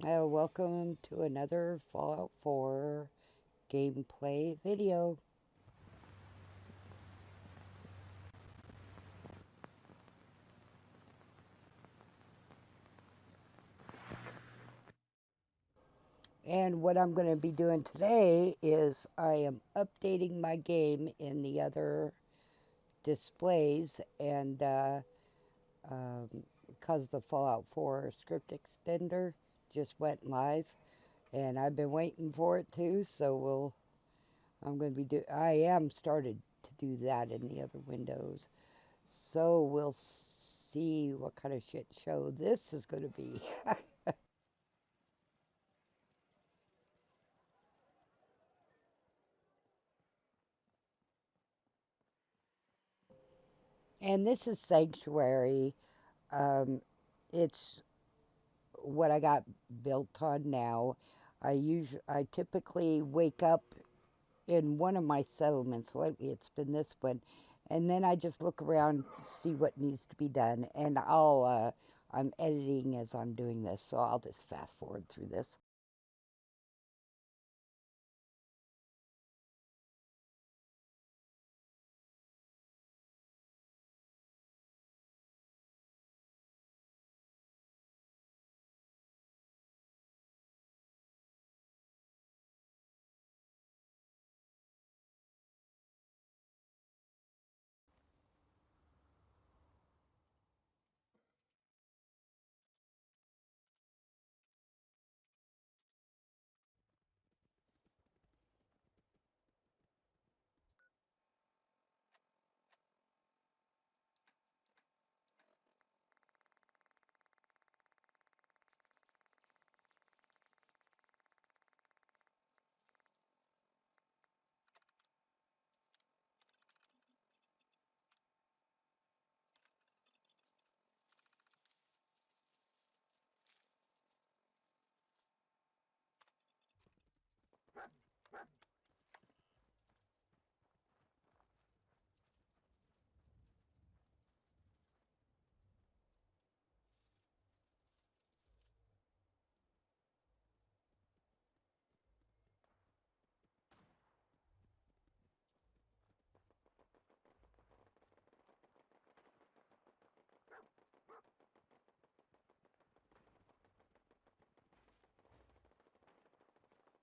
Welcome to another Fallout 4 gameplay video. And what I'm going to be doing today is I am updating my game in the other displays, and because the Fallout 4 script extender just went live, and I've been waiting for it too, so I am started to do that in the other windows. So we'll see what kind of shit show this is going to be. And this is Sanctuary. Um, it's what I got built on now. I typically wake up in one of my settlements. Lately, it's been this one, and then I just look around, see what needs to be done, and I'm editing as I'm doing this, so I'll just fast forward through this.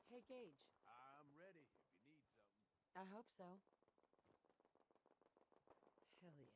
Hey, Gage. I'm ready if you need something. I hope so. Hell yeah.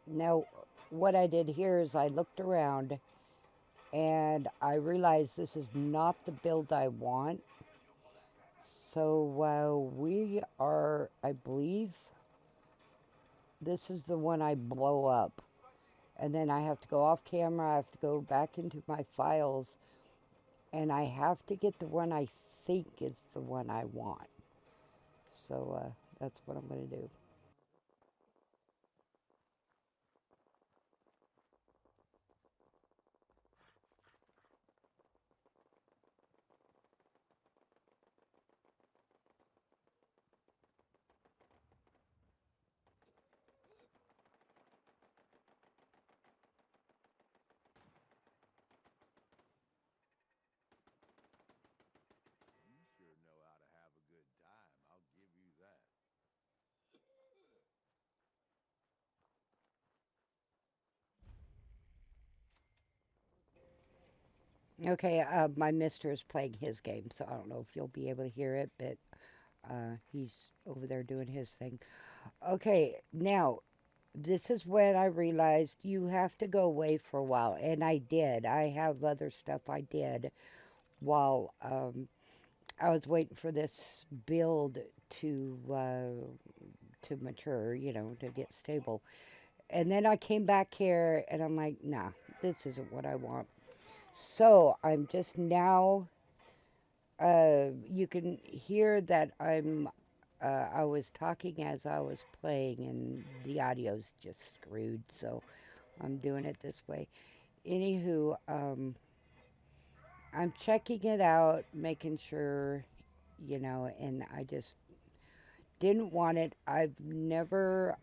Now, what I did here is I looked around and I realized this is not the build I want. So we are, I believe, this is the one I blow up. And then I have to go off camera, I have to go back into my files, and I have to get the one I think is the one I want. So that's what I'm going to do. You sure know how to have a good time, I'll give you that. Okay, my mister is playing his game, so I don't know if you'll be able to hear it, but he's over there doing his thing. Okay, now, this is when I realized you have to go away for a while, and I did. I have other stuff I did while I was waiting for this build to mature, to get stable. And then I came back here, and I'm like, nah, this isn't what I want. So I'm just now. You can hear that I was talking as I was playing, and the audio's just screwed. So I'm doing it this way. Anywho, I'm checking it out, making sure, and I just didn't want it. I've never,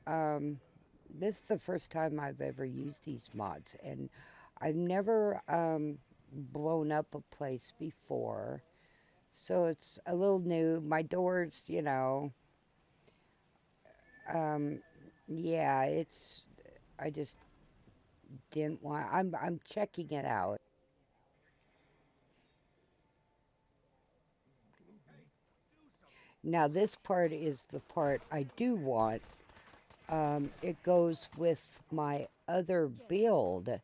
this is the first time I've ever used these mods, and I've never blown up a place before. So it's a little new. My doors, um, yeah, I just didn't want, I'm checking it out. Now, this part is the part I do want. It goes with my other build.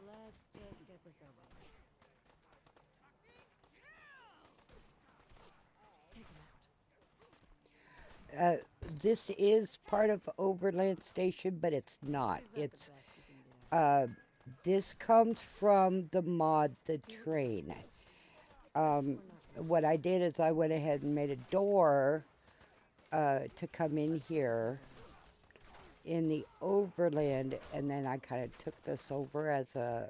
Let's just get this over with. Take him out. Uh, this is part of Oberland Station, but it's not. Is that the It's best you can do? this comes from the mod, the train. Guess we're not gonna What I did is I went ahead and made a door to come in here in the Overland, and then I kind of took this over as a.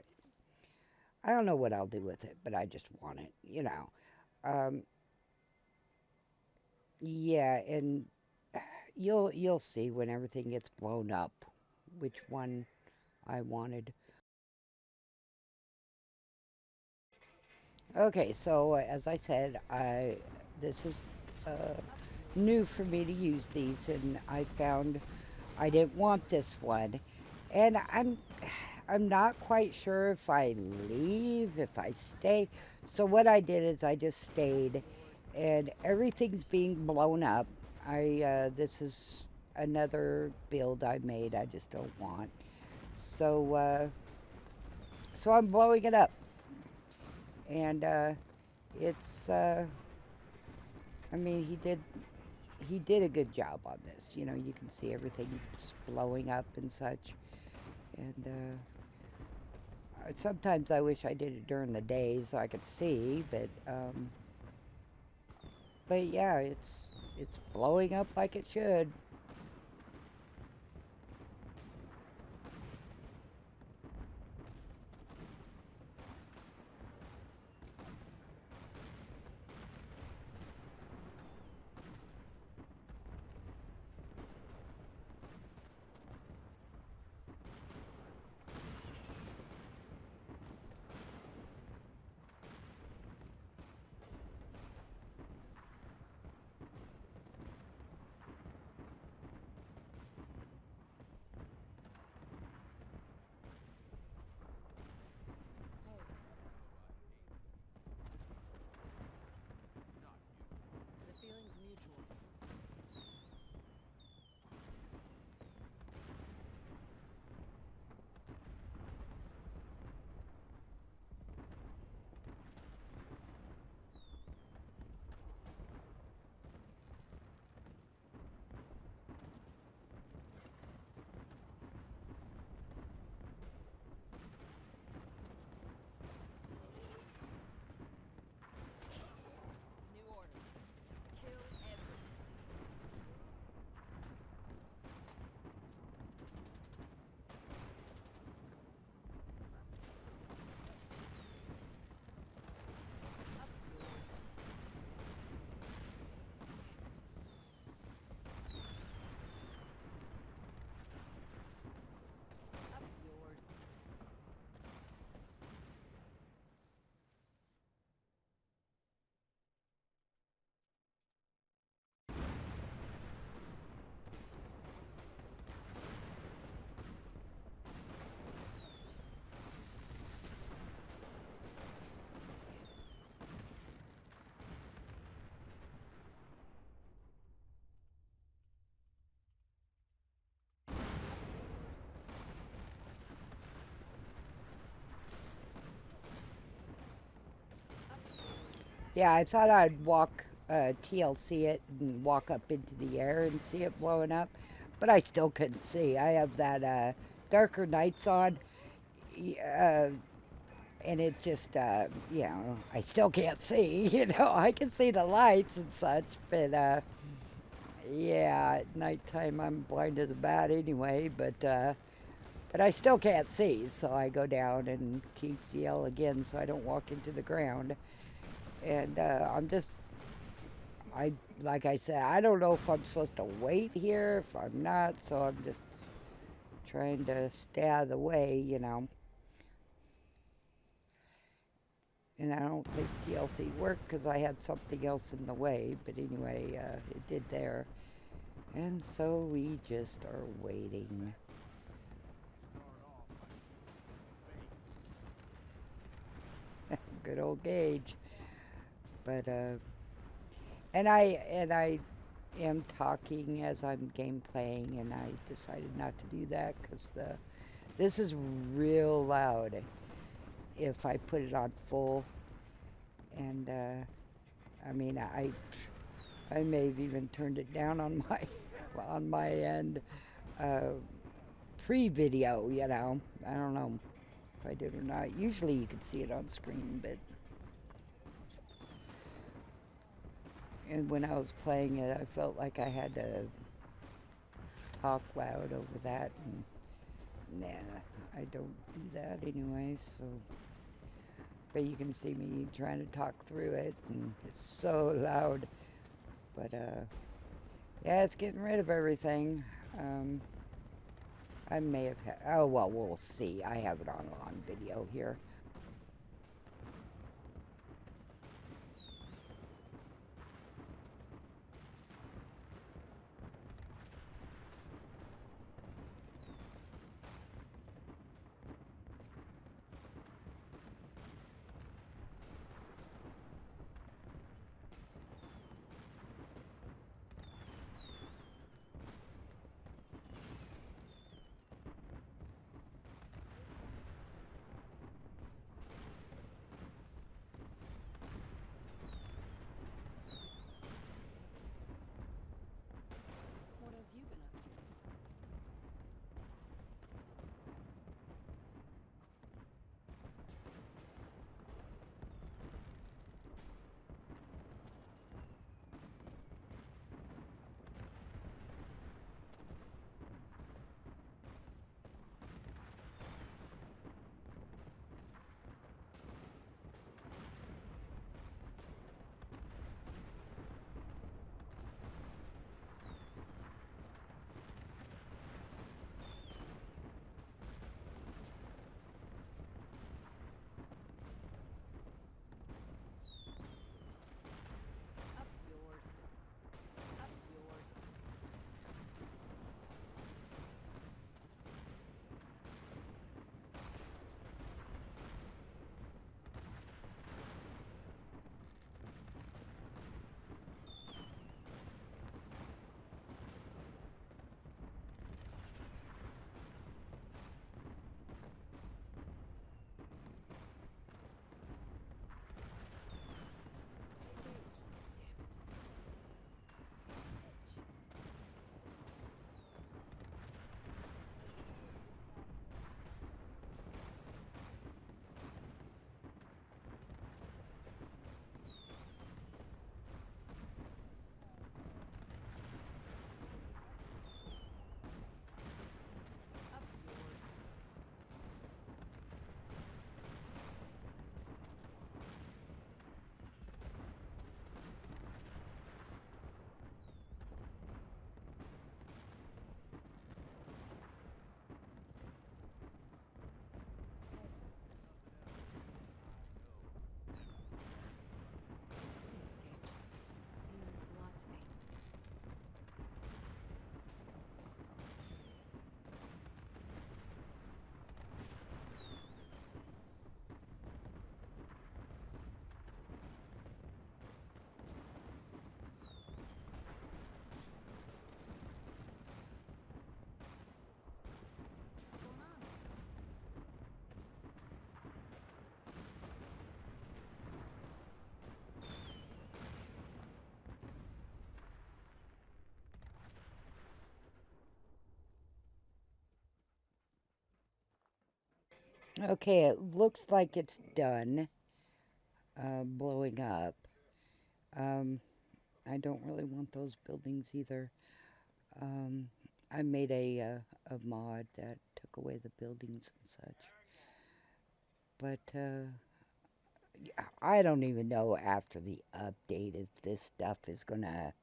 I don't know what I'll do with it, but I just want it. Um, yeah, and you'll see when everything gets blown up, which one I wanted. Okay, so as I said, I this is new for me to use these, and I found I didn't want this one, and I'm not quite sure if I leave, if I stay. So what I did is I just stayed, and everything's being blown up. I this is another build I made. I just don't want. So so I'm blowing it up, and it's. I mean, he did a good job on this. You can see everything just blowing up and such, and. Sometimes I wish I did it during the day so I could see, but yeah, it's blowing up like it should. Yeah, I thought I'd walk TLC it and walk up into the air and see it blowing up, but I still couldn't see. I have that darker nights on, uh, and it just, I still can't see. I can see the lights and such, but yeah, at nighttime I'm blind as a bat anyway. But I still can't see, so I go down and TCL again, so I don't walk into the ground. And I like I said, I don't know if I'm supposed to wait here, if I'm not, so I'm just trying to stay out of the way. And I don't think TLC worked because I had something else in the way, but anyway, it did there. And so we just are waiting. Good old Gage. But and I am talking as I'm game playing, and I decided not to do that because this is real loud if I put it on full. And I mean, I may have even turned it down on my on my end uh, pre-video. I don't know if I did or not. Usually you can see it on screen, but and when I was playing it, I felt like I had to talk loud over that, and nah, I don't do that anyway. So, but you can see me trying to talk through it, and it's so loud. But yeah, it's getting rid of everything. Um, I may have had. Oh well, we'll see. I have it on video here. Okay, it looks like it's done blowing up. Um, I don't really want those buildings either. Um, I made a mod that took away the buildings and such. But yeah, I don't even know after the update if this stuff is going to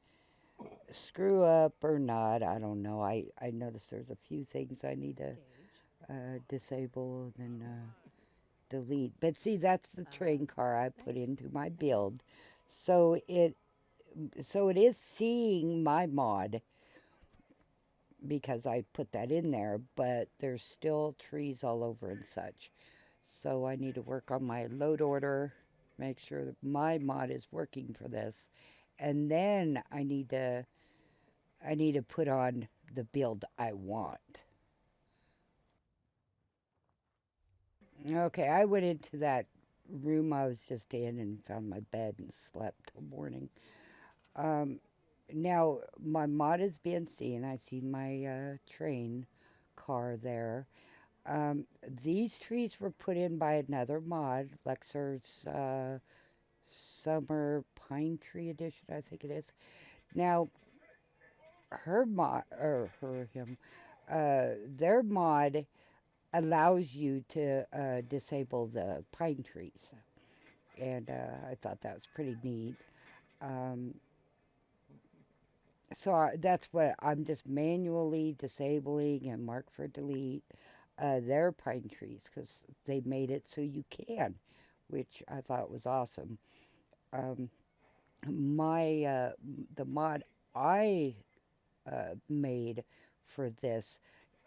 screw up or not. I don't know. I noticed there's a few things I need to Gauge. disable and then delete. But see, that's the train car I put Thanks. into my Thanks. build. So it is seeing my mod because I put that in there, but there's still trees all over and such. So I need to work on my load order, make sure that my mod is working for this, and then I need to put on the build I want. Okay, I went into that room I was just in and found my bed and slept till morning. Um, Now my mod is being seen. I see my train car there. These trees were put in by another mod, Lexer's Summer Pine Tree Edition, I think it is. Now, her mod, or her, him, their mod allows you to disable the pine trees. And I thought that was pretty neat. Um, that's what I'm just manually disabling and mark for delete their pine trees because they made it so you can, which I thought was awesome. Um, my the mod I made for this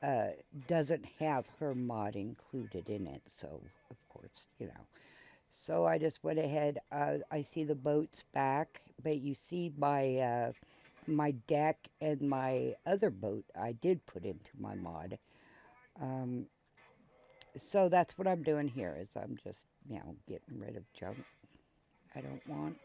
uh, doesn't have her mod included in it, so of course So I just went ahead. I see the boats back, but you see my deck and my other boat I did put into my mod. Um, so that's what I'm doing here is I'm just getting rid of junk I don't want.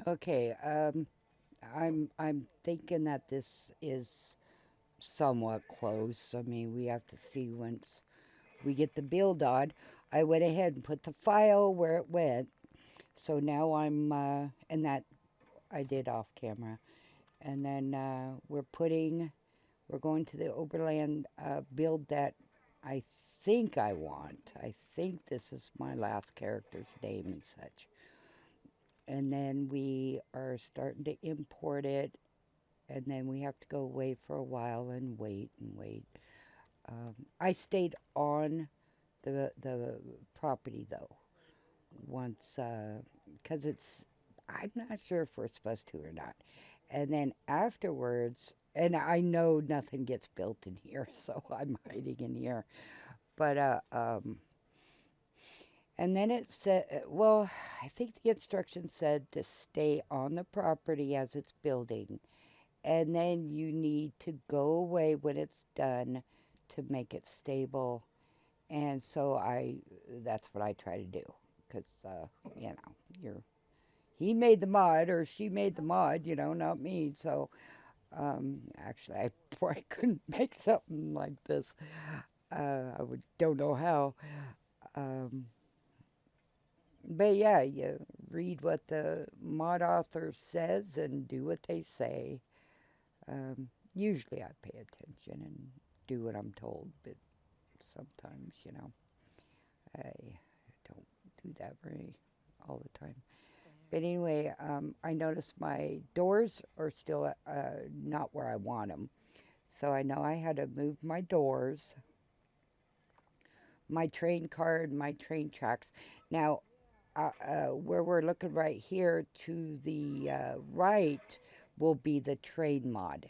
Okay, I'm thinking that this is somewhat close. I mean, we have to see once we get the build on. I went ahead and put the file where it went. So now and that I did off camera. And then we're going to the Oberland build that I think I want. I think this is my last character's name and such. And then we are starting to import it. And then we have to go away for a while and wait and wait. I stayed on the property though once because I'm not sure if we're supposed to or not. And then afterwards, and I know nothing gets built in here, so I'm hiding in here. But and then it said, well, I think the instructions said to stay on the property as it's building, and then you need to go away when it's done to make it stable. And so that's what I try to do, because you're he made the mud or she made the mud, not me. So actually, I probably couldn't make something like this. Don't know how. Um, but yeah, you read what the mod author says and do what they say. Usually I pay attention and do what I'm told, but sometimes, I don't do that very all the time. But anyway, I noticed my doors are still not where I want them. So I know I had to move my doors, my train card, my train tracks. Now, where we're looking right here to the right will be the train mod,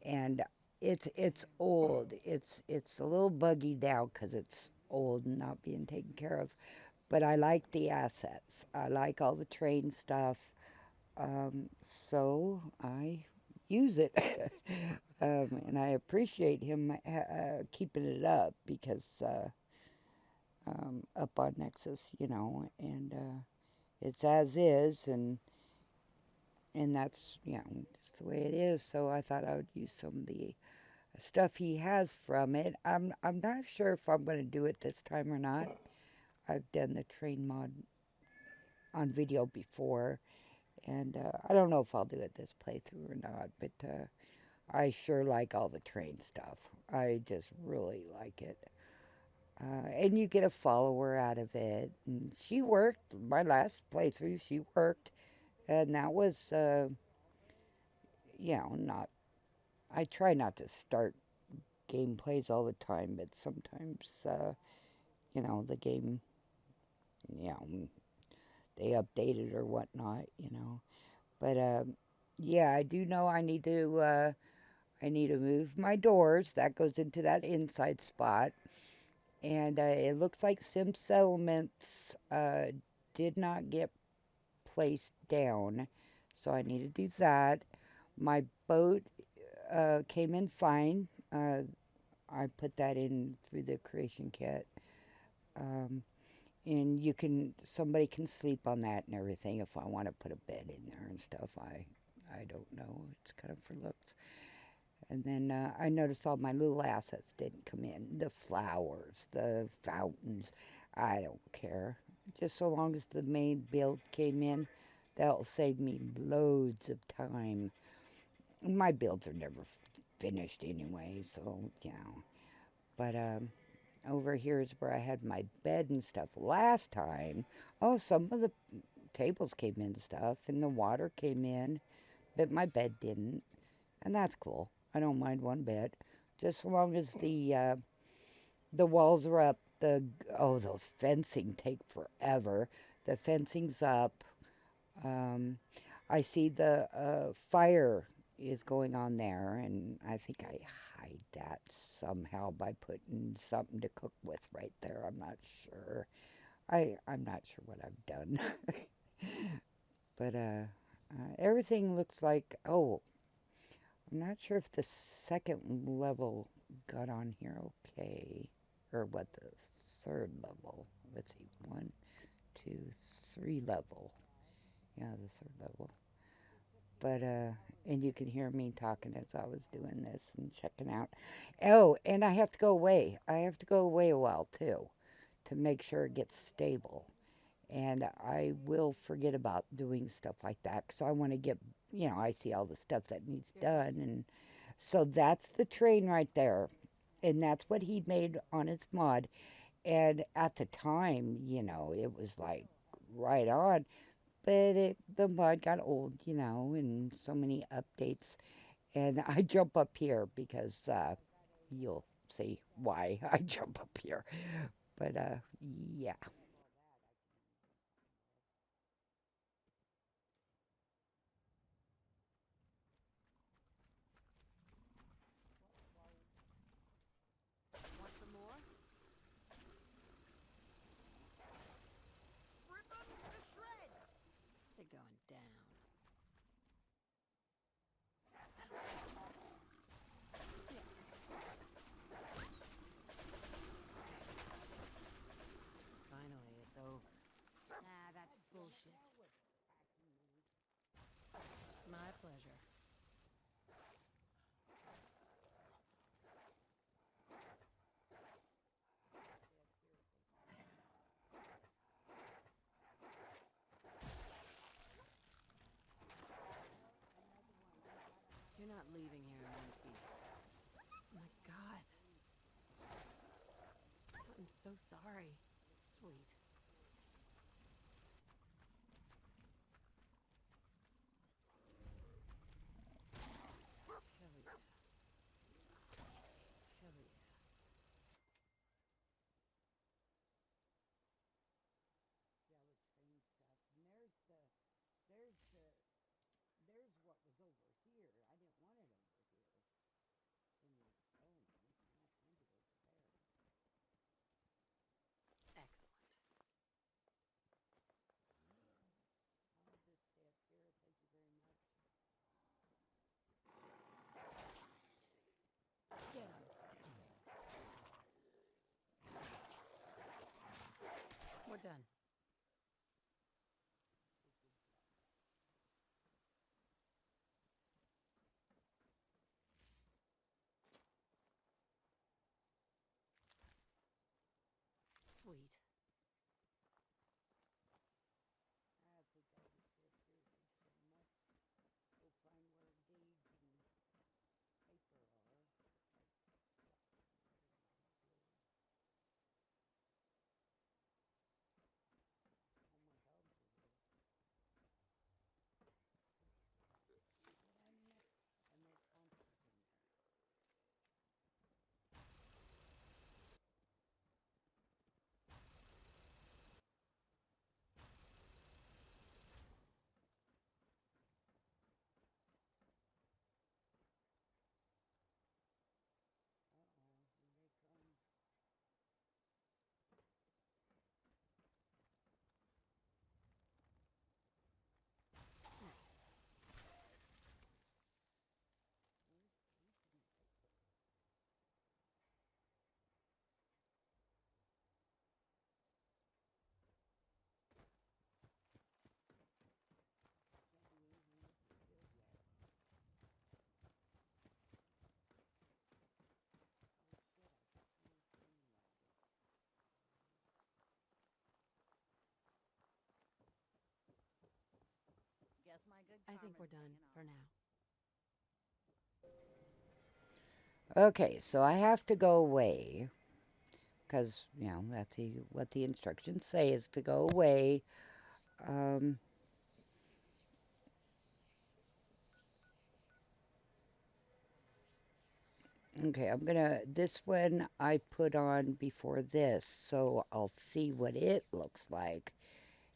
and it's old. It's a little buggy now because it's old and not being taken care of. But I like the assets. I like all the train stuff. So I use it. And I appreciate him keeping it up because up on Nexus, and it's as is, and that's just the way it is. So I thought I would use some of the stuff he has from it. I'm not sure if I'm going to do it this time or not. I've done the train mod on video before, and I don't know if I'll do it this playthrough or not, but I sure like all the train stuff. I just really like it. And you get a follower out of it. And she worked, my last playthrough, she worked. And that was, not, I try not to start gameplays all the time, but sometimes, the game, you know, they update it or whatnot. But, yeah, I do know I need to move my doors. That goes into that inside spot. And it looks like Sim Settlements did not get placed down. So I need to do that. My boat came in fine. I put that in through the creation kit. Um, and somebody can sleep on that and everything if I want to put a bed in there and stuff. I don't know. It's kind of for looks. And then I noticed all my little assets didn't come in. The flowers, the fountains. I don't care. Just so long as the main build came in, that'll save me loads of time. My builds are never finished anyway, so, But over here is where I had my bed and stuff last time. Oh, some of the tables came in and stuff, and the water came in, but my bed didn't. And that's cool. I don't mind one bit, just so long as the walls are up. Those fencing take forever. The fencing's up. Um, I see the fire is going on there, and I think I hide that somehow by putting something to cook with right there. I'm not sure. I'm not sure what I've done, but everything looks like. Oh, I'm not sure if the second level got on here okay, or what the third level. Let's see, 1, 2, 3 level. Yeah, the third level. But and you can hear me talking as I was doing this and checking out. Oh, and I have to go away. I have to go away a while too, to make sure it gets stable. And I will forget about doing stuff like that because I want to get, I see all the stuff that needs done. And so that's the train right there. And that's what he made on his mod. And at the time, it was like right on. But the mod got old, and so many updates. And I jump up here because you'll see why I jump up here. But yeah. You're not leaving here in one piece. My God. I'm so sorry. Sweet. Hell yeah. Hell yeah. See all the train stuff. And there's what was over here. I didn't want it over here in that settlement. I wanted it over there. Excellent. I'll just stay up here. Thank you very much. Get him. We're done. Sweet. I think I'll just stay up here. Thank you very much. Go find where deeds and paper are. All my dogs are here. And they're constant in there. Uh-oh, here they come. Nice. Where's the paper? Can't do anything with the field yet. Oh shit, I got so much cleaning wagon. Guess my good I think we're done for now. Okay, so I have to go away because, that's what the instructions say is to go away. Okay, this one I put on before this, so I'll see what it looks like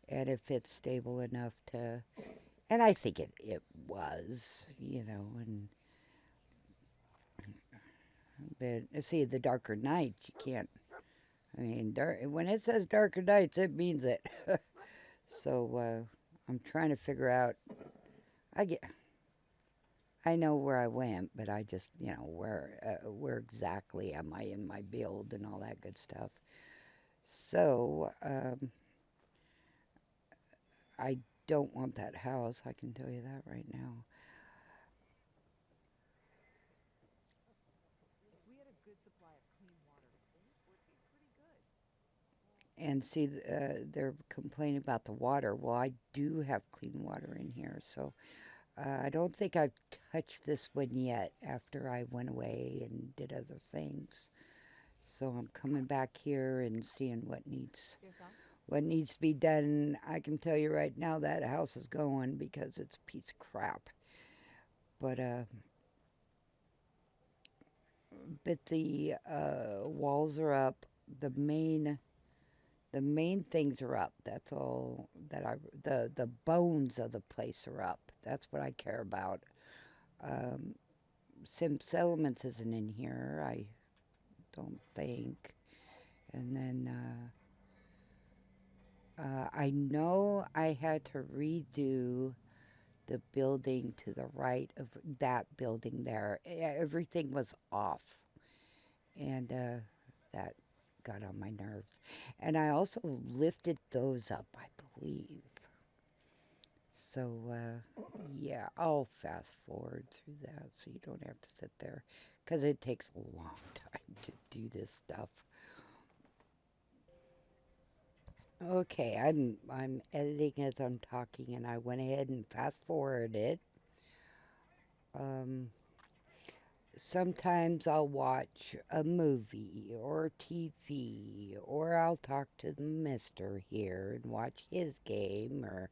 and if it's stable enough to, and I think it was, but see, the darker nights, you can't, when it says darker nights, it means it. So, I'm trying to figure out, I know where I went, but I just, where exactly am I in my build and all that good stuff. So, I don't want that house, I can tell you that right now. If we had a good supply of clean water, things would be pretty good. And see, they're complaining about the water. Well, I do have clean water in here, so I don't think I've touched this one yet after I went away and did other things. So I'm coming back here and seeing what needs Your thoughts? to be done. I can tell you right now that house is going because it's a piece of crap. But the walls are up. The main things are up. That's all that the bones of the place are up. That's what I care about. Sim Settlements isn't in here, I don't think. And then I know I had to redo the building to the right of that building there. Everything was off. And that got on my nerves. And I also lifted those up, I believe. So, yeah, I'll fast forward through that so you don't have to sit there. Because it takes a long time to do this stuff. Okay, I'm editing as I'm talking, and I went ahead and fast forwarded it. Sometimes I'll watch a movie or TV, or I'll talk to the mister here and watch his game, or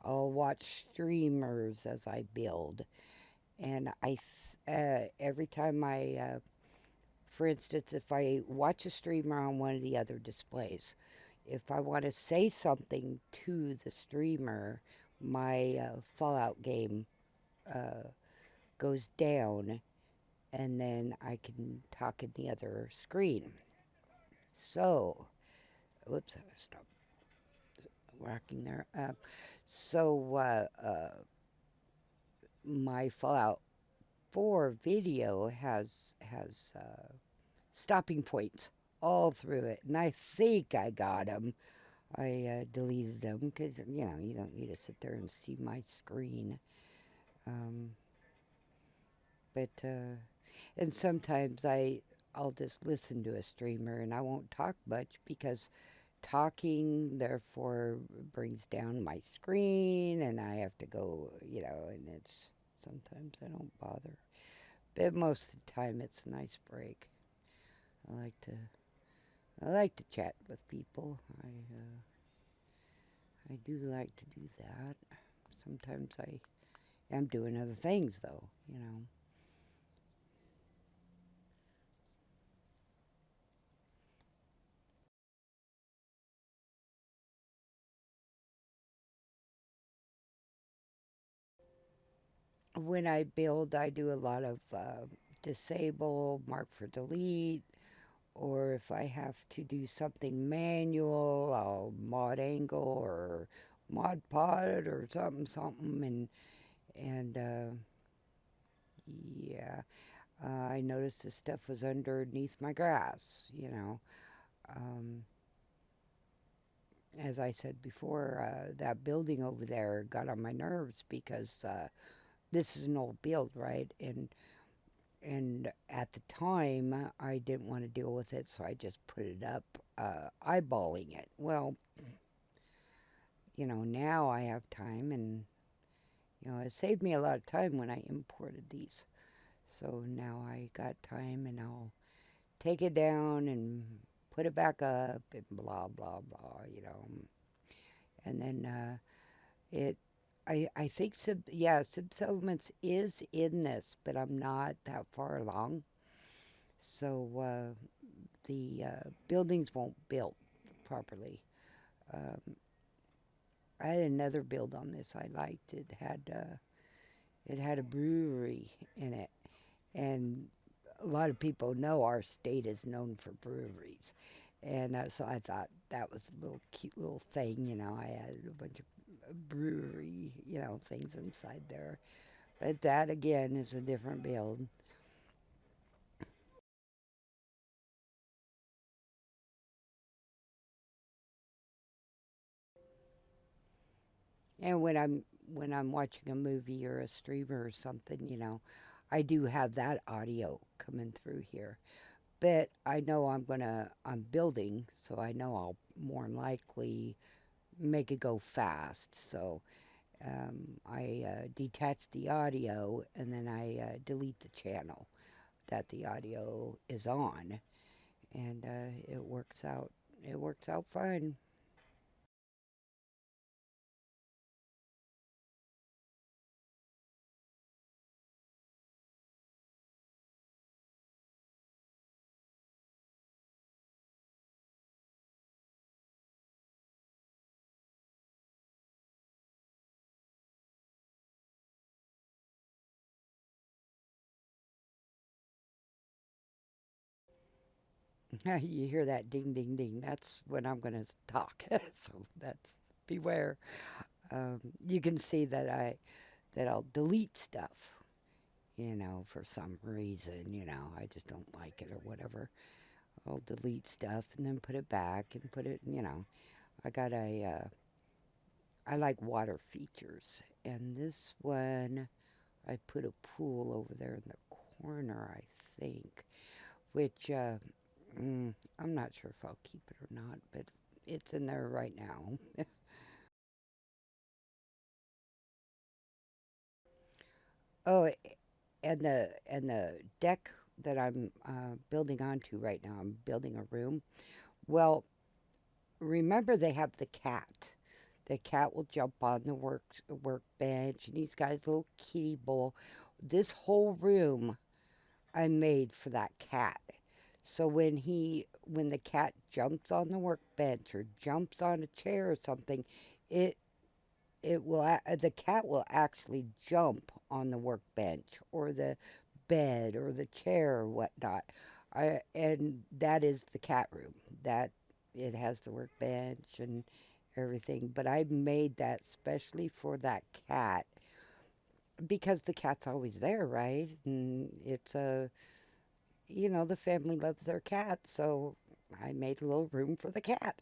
I'll watch streamers as I build. And every time for instance, if I watch a streamer on one of the other displays, if I want to say something to the streamer, my Fallout game uh, goes down, and then I can talk in the other screen. So, whoops, I stopped rocking there. My Fallout 4 video has stopping points all through it, and I think I got them. I deleted them because you don't need to sit there and see my screen. Um, but and sometimes I'll just listen to a streamer and I won't talk much because talking therefore brings down my screen and I have to go, and it's sometimes I don't bother. But most of the time it's a nice break. I like to I like to chat with people. I do like to do that. Sometimes I am doing other things though. When I build, I do a lot of disable, mark for delete, or if I have to do something manual, I'll mod angle or mod pod or something, something, and yeah, I noticed the stuff was underneath my grass. Um, as I said before, that building over there got on my nerves because this is an old build, right? And at the time, I didn't want to deal with it, so I just put it up, eyeballing it. Well, now I have time, and it saved me a lot of time when I imported these. So now I got time, and I'll take it down and put it back up, and blah blah blah. And then it. I think Sub Settlements is in this, but I'm not that far along. So the buildings won't build properly. Um, I had another build on this I liked. It had a brewery in it, and a lot of people know our state is known for breweries, and so I thought that was a little cute little thing. I added a bunch of brewery things inside there, but that again is a different build. And when I'm watching a movie or a streamer or something, I do have that audio coming through here. But I know I'm building, so I know I'll more than likely make it go fast. So I detach the audio and then I delete the channel that the audio is on, and it works out. It works out fine. You hear that ding, ding, ding. That's when I'm going to talk. So that's beware. You can see that I'll delete stuff. For some reason. I just don't like it or whatever. I'll delete stuff and then put it back and put it. I got I like water features, and this one I put a pool over there in the corner. I think, which I'm not sure if I'll keep it or not, but it's in there right now. Oh, and the deck that I'm building onto right now, I'm building a room. Well, remember they have the cat. The cat will jump on the workbench, and he's got his little kitty bowl. This whole room I made for that cat. So when the cat jumps on the workbench or jumps on a chair or something, it the cat will actually jump on the workbench or the bed or the chair or whatnot. And that is the cat room. That it has the workbench and everything. But I made that specially for that cat because the cat's always there, right? And it's a the family loves their cat, so I made a little room for the cat.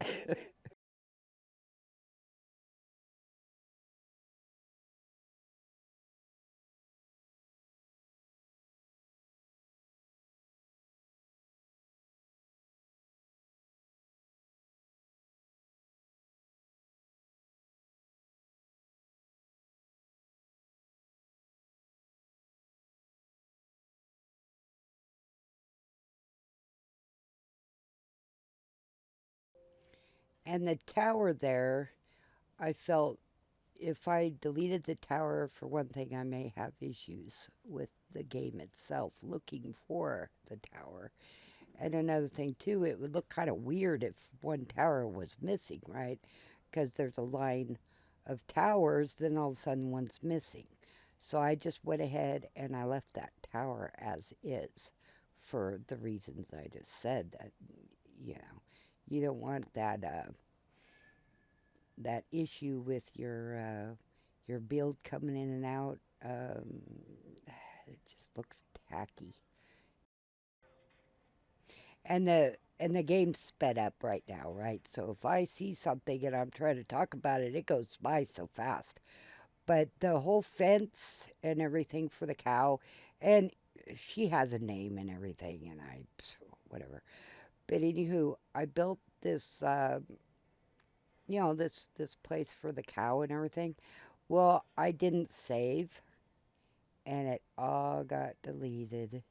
And the tower there, I felt if I deleted the tower, for one thing, I may have issues with the game itself looking for the tower. And another thing, too, it would look kind of weird if one tower was missing, right? Because there's a line of towers, then all of a sudden one's missing. So I just went ahead and I left that tower as is for the reasons I just said that, you know, you don't want that issue with your build coming in and out. It just looks tacky. And the game's sped up right now, right? So if I see something and I'm trying to talk about it, it goes by so fast. But the whole fence and everything for the cow, and she has a name and everything, and whatever. But anywho, I built this, this place for the cow and everything. Well, I didn't save, and it all got deleted.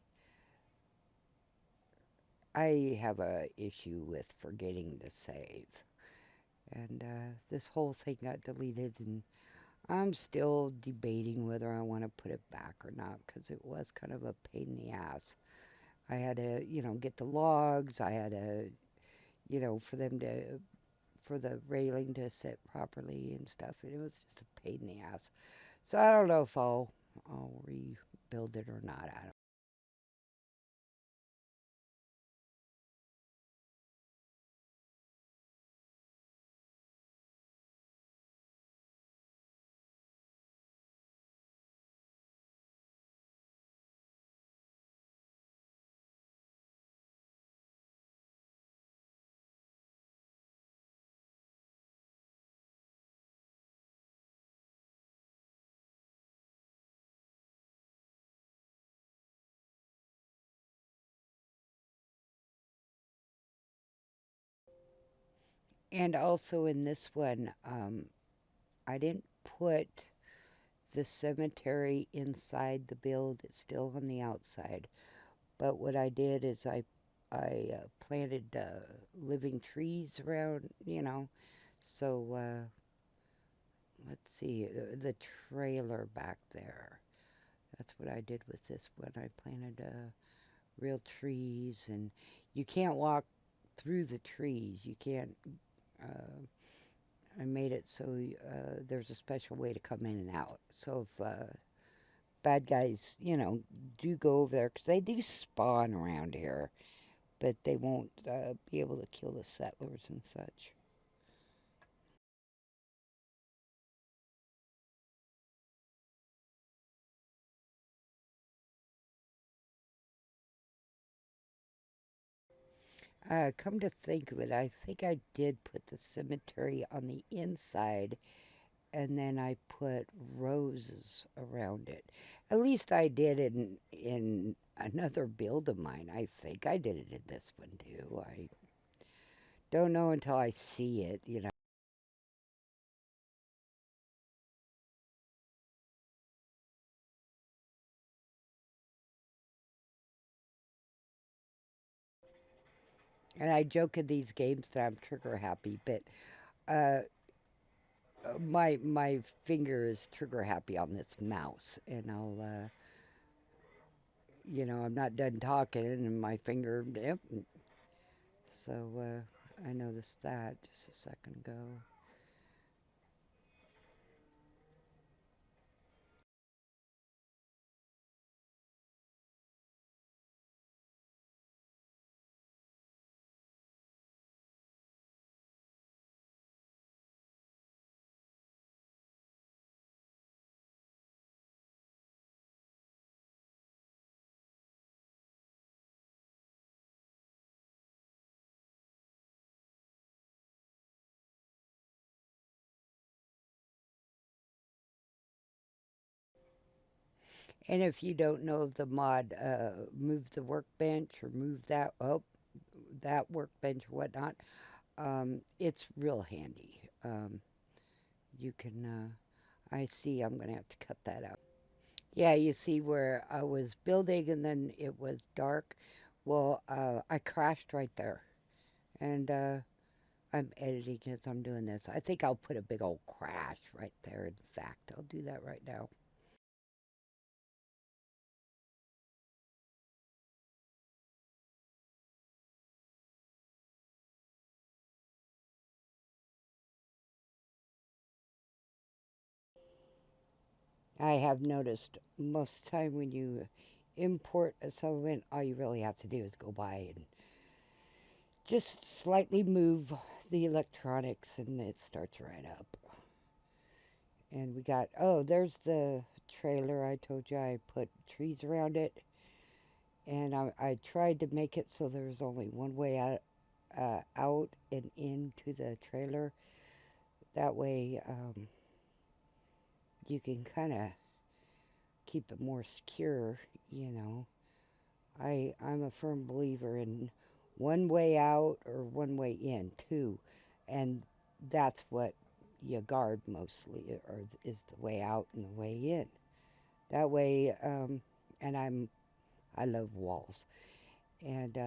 I have a issue with forgetting to save. And this whole thing got deleted, and I'm still debating whether I want to put it back or not because it was kind of a pain in the ass. I had to, get the logs. I had to, for the railing to sit properly and stuff. And it was just a pain in the ass. So I don't know if I'll rebuild it or not. I don't. And also in this one, I didn't put the cemetery inside the build. It's still on the outside. But what I did is I planted living trees around, So let's see, the trailer back there. That's what I did with this one. I planted real trees, and you can't walk through the trees. You can't. Uh, I made it so there's a special way to come in and out. So if bad guys, do go over there, because they do spawn around here, but they won't be able to kill the settlers and such. Come to think of it, I think I did put the cemetery on the inside, and then I put roses around it. At least I did in another build of mine. I think I did it in this one too. I don't know until I see it. And I joke in these games that I'm trigger happy, but uh, my finger is trigger happy on this mouse, and I'm not done talking, and my finger, yep. So I noticed that just a second ago. And if you don't know the mod, move the workbench or move that workbench or whatnot, it's real handy. You can, I see I'm going to have to cut that out. Yeah, you see where I was building and then it was dark. Well, I crashed right there. And I'm editing as I'm doing this. I think I'll put a big old crash right there. In fact, I'll do that right now. I have noticed most of the time when you import a settlement, all you really have to do is go by and just slightly move the electronics and it starts right up. And we got, oh, there's the trailer. I told you I put trees around it. And I tried to make it so there was only one way out and into the trailer. That way you can kind of keep it more secure. I'm a firm believer in one way out or one way in, too. And that's what you guard mostly, or is the way out and the way in. That way, and I love walls. And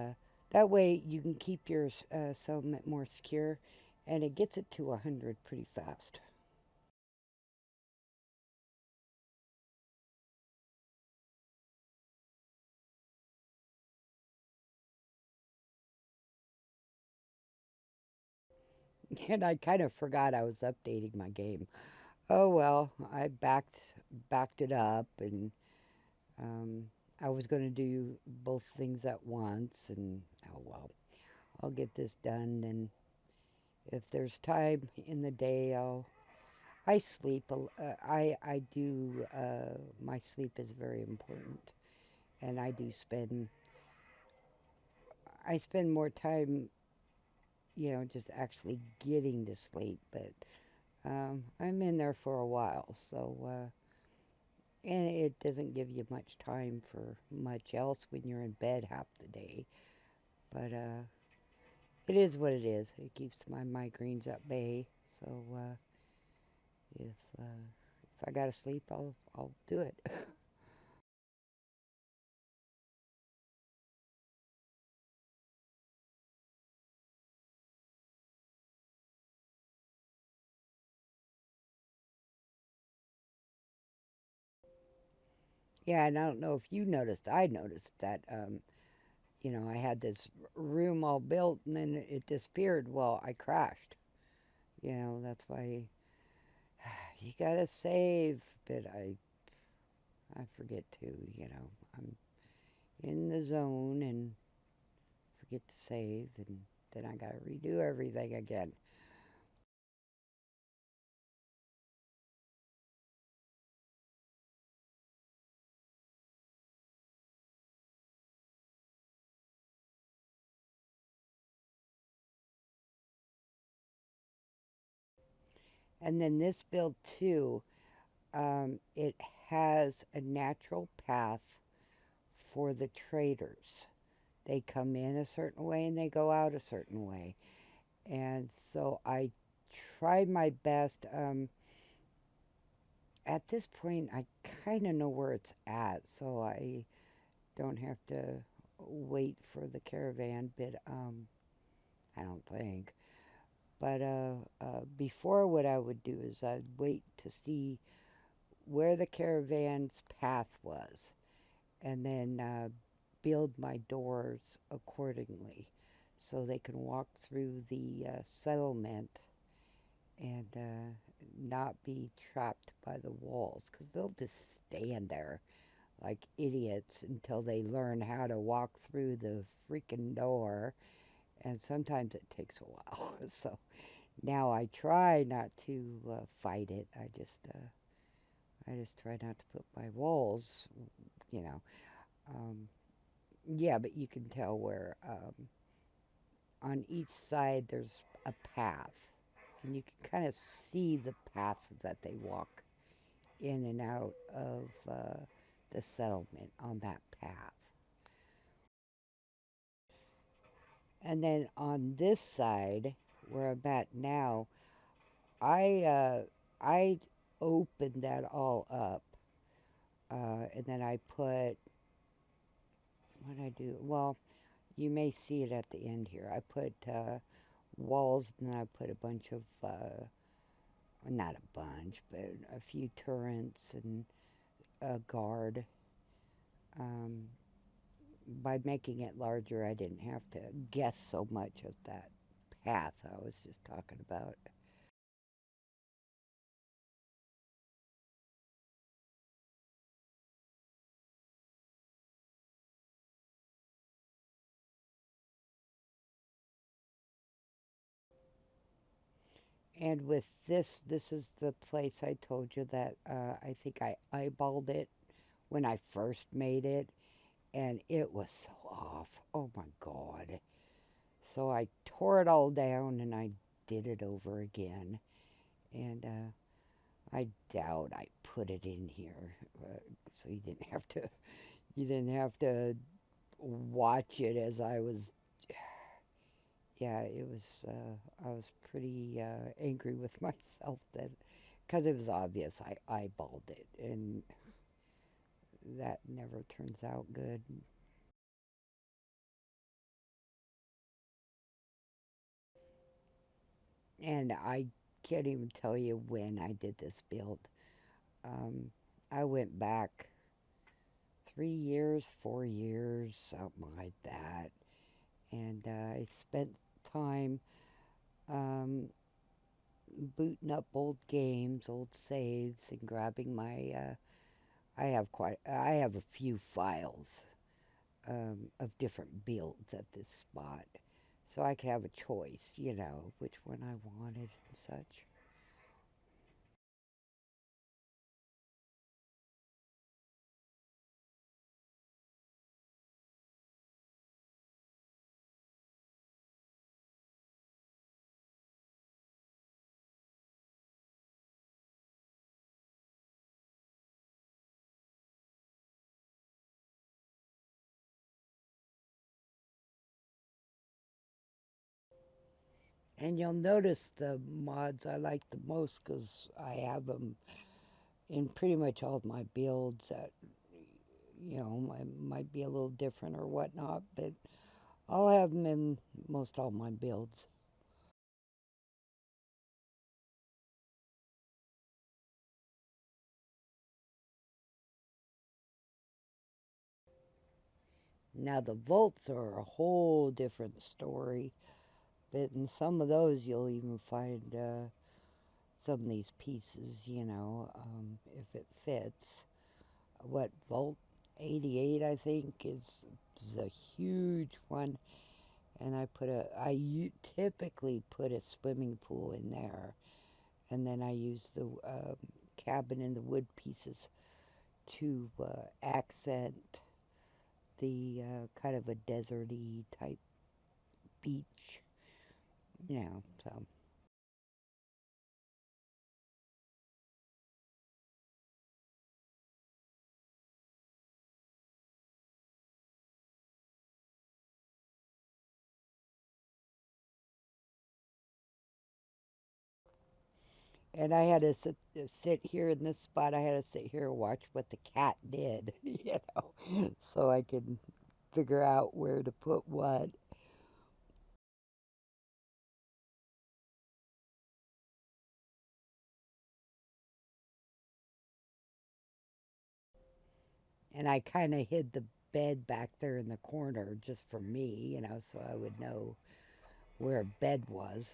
that way you can keep your settlement more secure, and it gets it to 100 pretty fast. And I kind of forgot I was updating my game. Oh well, I backed it up, and um, I was going to do both things at once, and oh well, I'll get this done. And if there's time in the day, I sleep. I do. My sleep is very important, and I spend more time, just actually getting to sleep. But I'm in there for a while, so and it doesn't give you much time for much else when you're in bed half the day. But it is what it is. It keeps my migraines at bay. So if I gotta sleep, I'll do it. Yeah, and I don't know if you noticed. I noticed that I had this room all built and then it disappeared. Well, I crashed. That's why you gotta save. But I forget to. I'm in the zone and forget to save, and then I gotta redo everything again. And then this build too, it has a natural path for the traders. They come in a certain way and they go out a certain way. And so I tried my best. At this point, I kind of know where it's at, so I don't have to wait for the caravan. But I don't think. But before, what I would do is I'd wait to see where the caravan's path was, and then build my doors accordingly so they can walk through the settlement and not be trapped by the walls, because they'll just stand there like idiots until they learn how to walk through the freaking door, and sometimes it takes a while. So now I try not to fight it. I just try not to put my walls, you know. Um, yeah, but you can tell where on each side there's a path, and you can kind of see the path that they walk in and out of the settlement on that path. And then on this side, where I'm at now, I opened that all up, and then I put, what did I do? Well, you may see it at the end here. I put walls, and then I put a bunch of, not a bunch, but a few turrets and a guard. Um, by making it larger, I didn't have to guess so much of that path I was just talking about. And with this is the place I told you that I think I eyeballed it when I first made it, and it was so off. Oh my God. So I tore it all down and I did it over again. And I doubt I put it in here, so you didn't have to watch it as I was. Yeah, it was. I was pretty angry with myself then, because it was obvious I eyeballed it, and that never turns out good. And I can't even tell you when I did this build. Um, I went back 3 years, 4 years, something like that, and I spent time um, booting up old games, old saves, and grabbing my. I have a few files of different builds at this spot, so I could have a choice, which one I wanted and such. And you'll notice the mods I like the most because I have them in pretty much all of my builds that, might be a little different or whatnot, but I'll have them in most all my builds. Now, the vaults are a whole different story, but in some of those, you'll even find some of these pieces, if it fits. What, Vault 88, I think, is the huge one. And typically put a swimming pool in there. And then I use the cabin and the wood pieces to accent the kind of a deserty type beach, so. And I had to sit here in this spot. I had to sit here and watch what the cat did, so I could figure out where to put what. And I kind of hid the bed back there in the corner just for me, so I would know where a bed was.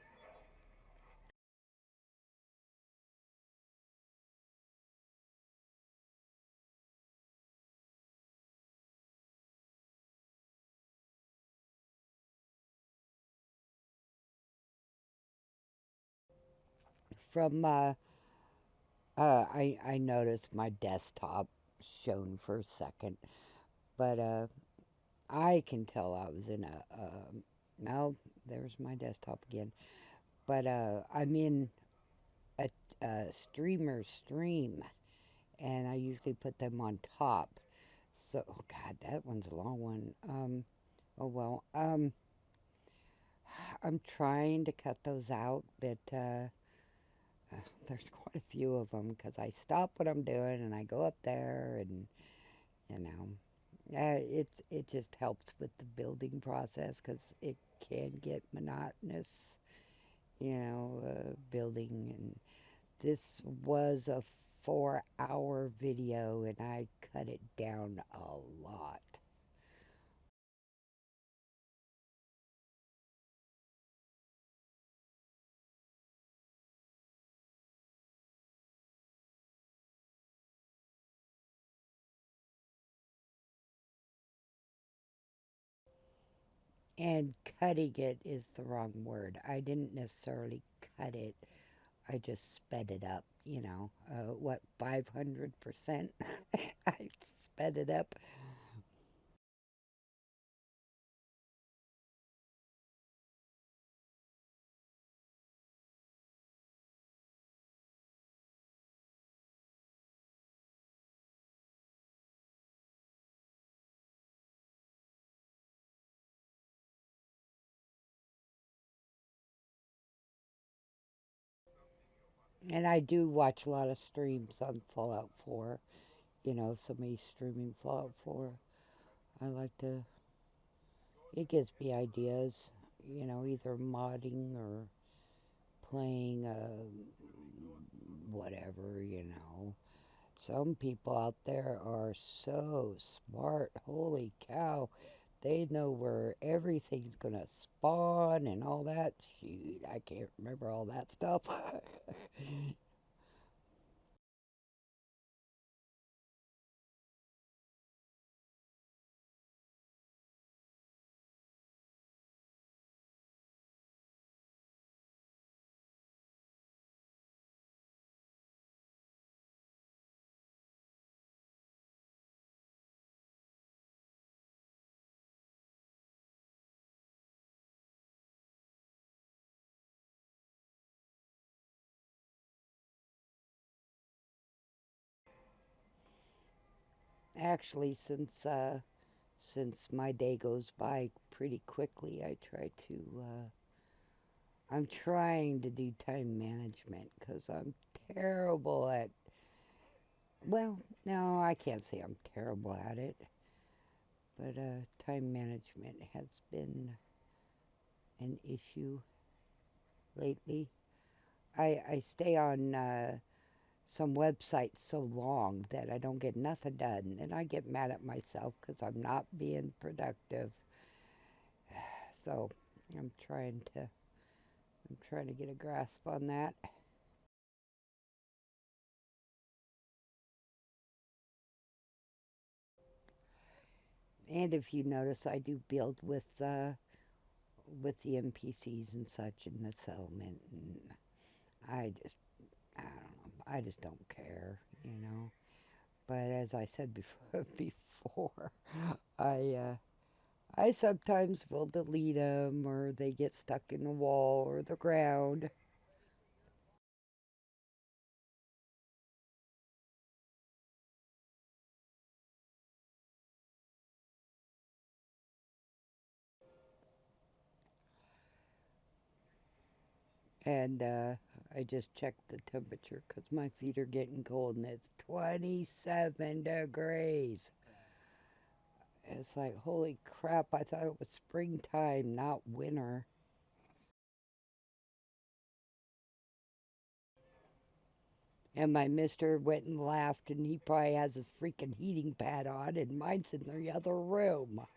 From I noticed my desktop shone for a second, but I can tell I was in no, there's my desktop again. But I'm in a, streamer stream, and I usually put them on top. So, oh God, that one's a long one. Oh well. I'm trying to cut those out, but there's quite a few of them because I stop what I'm doing and I go up there, and you know, it just helps with the building process because it can get monotonous, building. And this was a 4-hour video, and I cut it down a lot. And cutting it is the wrong word. I didn't necessarily cut it. I just sped it up, 500%? I sped it up. And I do watch a lot of streams on Fallout 4. Somebody streaming Fallout 4. I like to, it gives me ideas, either modding or playing whatever. Some people out there are so smart. Holy cow. They know where everything's gonna spawn and all that. Shoot, I can't remember all that stuff. Actually, since my day goes by pretty quickly, I'm trying to do time management because I'm terrible at, well, no, I can't say I'm terrible at it, but time management has been an issue lately. I stay on some websites so long that I don't get nothing done. And I get mad at myself because I'm not being productive. So I'm trying to I'm trying to get a grasp on that. And if you notice, I do build with the NPCs and such in the settlement, and I just I don't know. I just don't care. But as I said before, I I sometimes will delete them, or they get stuck in the wall or the ground. And I just checked the temperature because my feet are getting cold, and it's 27 degrees. It's like, holy crap, I thought it was springtime, not winter. And my mister went and laughed, and he probably has his freaking heating pad on, and mine's in the other room.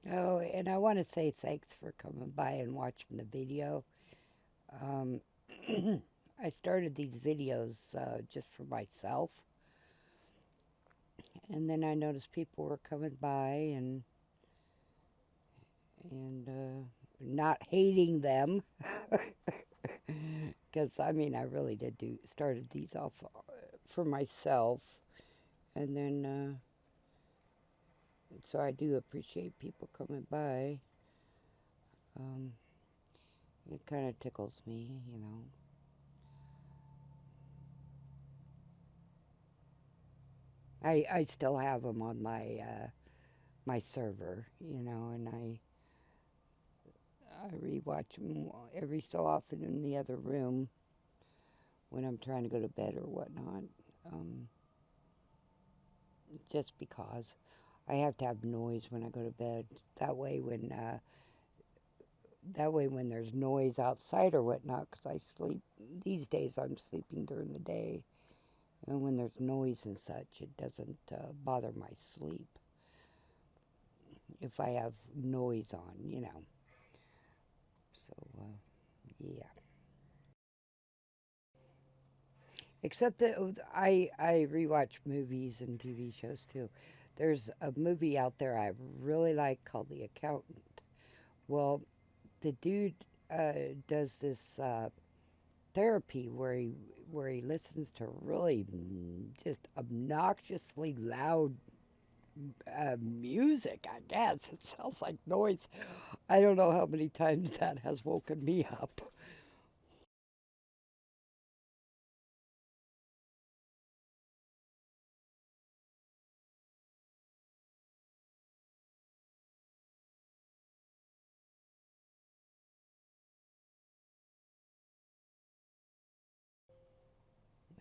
Oh, and I want to say thanks for coming by and watching the video. Um, I started these videos just for myself, and then I noticed people were coming by and not hating them, because I mean I really did do started these off for myself, and then so I do appreciate people coming by. Um, it kind of tickles me, you know. I still have them on my server, you know, and I rewatch them every so often in the other room when I'm trying to go to bed or whatnot. Um, just because I have to have noise when I go to bed. That way, when there's noise outside or whatnot, because I sleep these days, I'm sleeping during the day, and when there's noise and such, it doesn't bother my sleep if I have noise on, you know. So yeah. Except that I rewatch movies and TV shows too. There's a movie out there I really like called The Accountant. Well, the dude does this therapy where he listens to really just obnoxiously loud music. I guess it sounds like noise. I don't know how many times that has woken me up.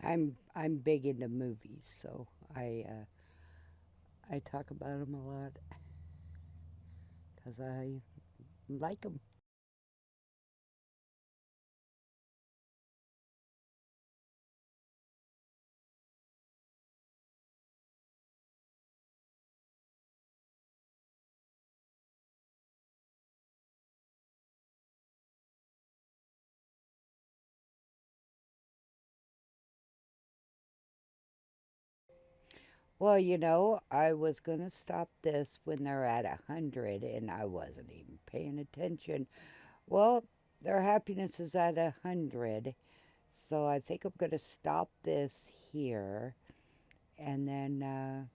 I'm big into movies, so I talk about them a lot because I like them. Well, you know, I was going to stop this when they're at 100, and I wasn't even paying attention. Well, their happiness is at 100. So I think I'm going to stop this here. And then,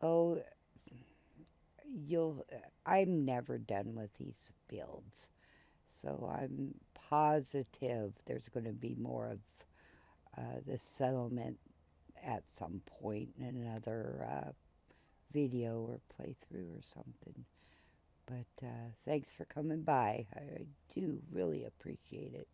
oh, you'll, I'm never done with these builds. So I'm positive there's going to be more of this settlement at some point in another video or playthrough or something. But thanks for coming by. I do really appreciate it.